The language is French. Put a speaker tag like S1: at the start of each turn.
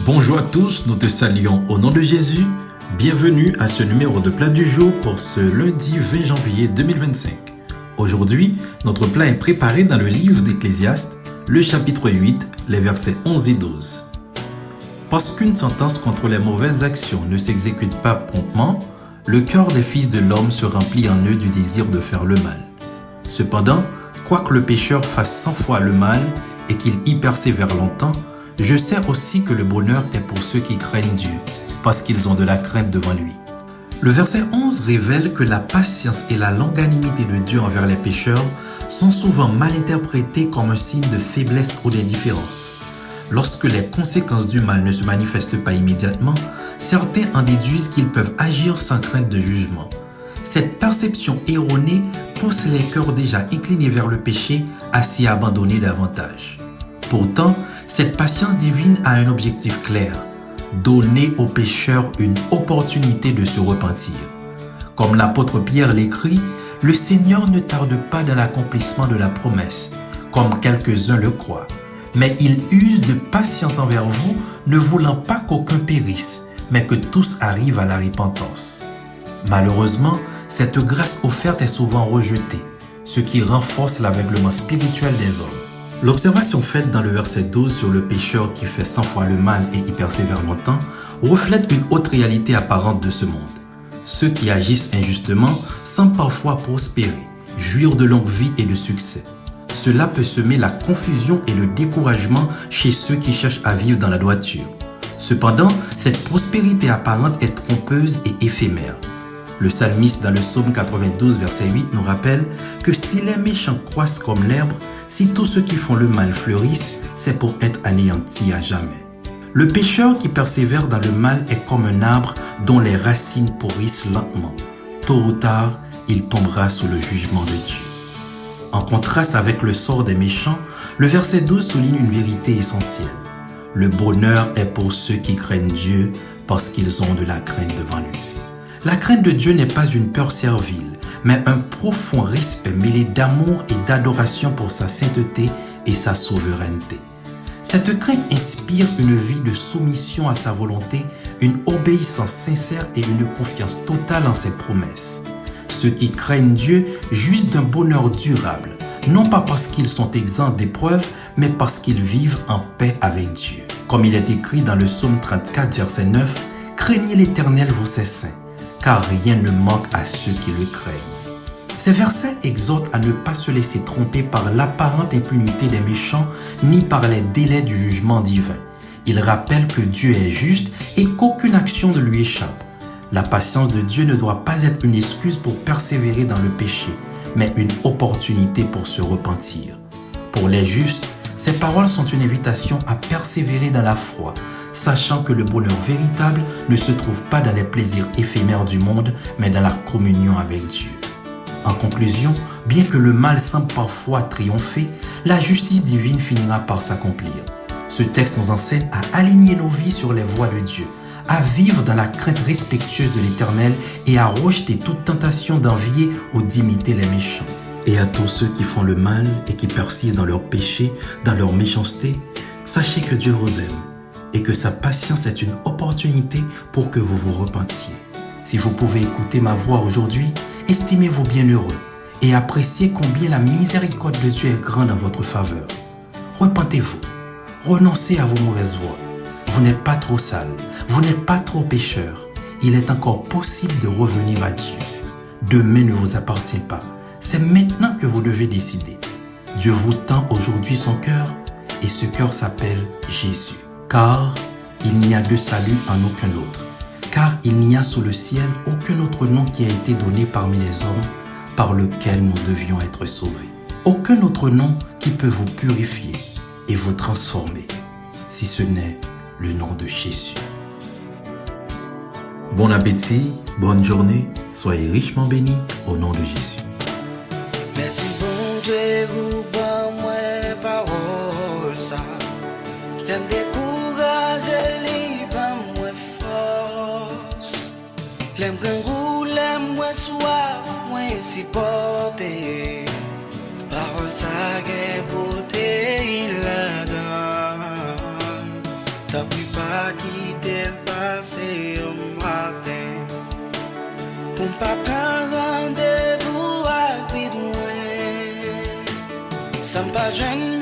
S1: Bonjour à tous, nous te saluons au nom de Jésus. Bienvenue à ce numéro de plat du jour pour ce lundi 20 janvier 2025. Aujourd'hui, notre plat est préparé dans le livre d'Ecclésiaste, le chapitre 8, les versets 11 et 12. Parce qu'une sentence contre les mauvaises actions ne s'exécute pas promptement, le cœur des fils de l'homme se remplit en eux du désir de faire le mal. Cependant, quoique le pécheur fasse 100 fois le mal et qu'il y persévère longtemps, je sais aussi que le bonheur est pour ceux qui craignent Dieu, parce qu'ils ont de la crainte devant lui. Le verset 11 révèle que la patience et la longanimité de Dieu envers les pécheurs sont souvent mal interprétées comme un signe de faiblesse ou d'indifférence. Lorsque les conséquences du mal ne se manifestent pas immédiatement, certains en déduisent qu'ils peuvent agir sans crainte de jugement. Cette perception erronée pousse les cœurs déjà inclinés vers le péché à s'y abandonner davantage. Pourtant, cette patience divine a un objectif clair: donner aux pécheurs une opportunité de se repentir. Comme l'apôtre Pierre l'écrit, le Seigneur ne tarde pas dans l'accomplissement de la promesse, comme quelques-uns le croient, mais il use de patience envers vous, ne voulant pas qu'aucun périsse, mais que tous arrivent à la repentance. Malheureusement, cette grâce offerte est souvent rejetée, ce qui renforce l'aveuglement spirituel des hommes. L'observation faite dans le verset 12 sur le pécheur qui fait 100 fois le mal et y persévère longtemps reflète une autre réalité apparente de ce monde. Ceux qui agissent injustement semblent parfois prospérer, jouir de longue vie et de succès. Cela peut semer la confusion et le découragement chez ceux qui cherchent à vivre dans la droiture. Cependant, cette prospérité apparente est trompeuse et éphémère. Le psalmiste dans le psaume 92 verset 8 nous rappelle que si les méchants croissent comme l'herbe, si tous ceux qui font le mal fleurissent, c'est pour être anéantis à jamais. Le pécheur qui persévère dans le mal est comme un arbre dont les racines pourrissent lentement. Tôt ou tard, il tombera sous le jugement de Dieu. En contraste avec le sort des méchants, le verset 12 souligne une vérité essentielle. Le bonheur est pour ceux qui craignent Dieu parce qu'ils ont de la crainte devant lui. La crainte de Dieu n'est pas une peur servile, mais un profond respect mêlé d'amour et d'adoration pour sa sainteté et sa souveraineté. Cette crainte inspire une vie de soumission à sa volonté, une obéissance sincère et une confiance totale en ses promesses. Ceux qui craignent Dieu jouissent d'un bonheur durable, non pas parce qu'ils sont exempts d'épreuves, mais parce qu'ils vivent en paix avec Dieu. Comme il est écrit dans le psaume 34, verset 9, « Craignez l'Éternel, vous ses saints, car rien ne manque à ceux qui le craignent. » Ces versets exhortent à ne pas se laisser tromper par l'apparente impunité des méchants ni par les délais du jugement divin. Ils rappellent que Dieu est juste et qu'aucune action ne lui échappe. La patience de Dieu ne doit pas être une excuse pour persévérer dans le péché, mais une opportunité pour se repentir. Pour les justes, ces paroles sont une invitation à persévérer dans la foi, sachant que le bonheur véritable ne se trouve pas dans les plaisirs éphémères du monde, mais dans la communion avec Dieu. En conclusion, bien que le mal semble parfois triompher, la justice divine finira par s'accomplir. Ce texte nous enseigne à aligner nos vies sur les voies de Dieu, à vivre dans la crainte respectueuse de l'Éternel et à rejeter toute tentation d'envier ou d'imiter les méchants. Et à tous ceux qui font le mal et qui persistent dans leur péché, dans leur méchanceté, sachez que Dieu vous aime et que sa patience est une opportunité pour que vous vous repentiez. Si vous pouvez écouter ma voix aujourd'hui, estimez-vous bienheureux et appréciez combien la miséricorde de Dieu est grande en votre faveur. Repentez-vous, renoncez à vos mauvaises voies. Vous n'êtes pas trop sale, vous n'êtes pas trop pécheur. Il est encore possible de revenir à Dieu. Demain ne vous appartient pas. C'est maintenant que vous devez décider. Dieu vous tend aujourd'hui son cœur et ce cœur s'appelle Jésus. Car il n'y a de salut en aucun autre. Car il n'y a sous le ciel aucun autre nom qui a été donné parmi les hommes par lequel nous devions être sauvés. Aucun autre nom qui peut vous purifier et vous transformer, si ce n'est le nom de Jésus. Bon appétit, bonne journée, soyez richement bénis au nom de Jésus.
S2: Merci bon Dieu, vous bon moi parole ça. L'aime décourager, libre moi force. L'aime grand l'aime moi soif, moi supporter. Parole ça qui beauté il la donne. T'as plus pas qui Pour pas prendre rendez-vous avec moi. Ça me pas gêne,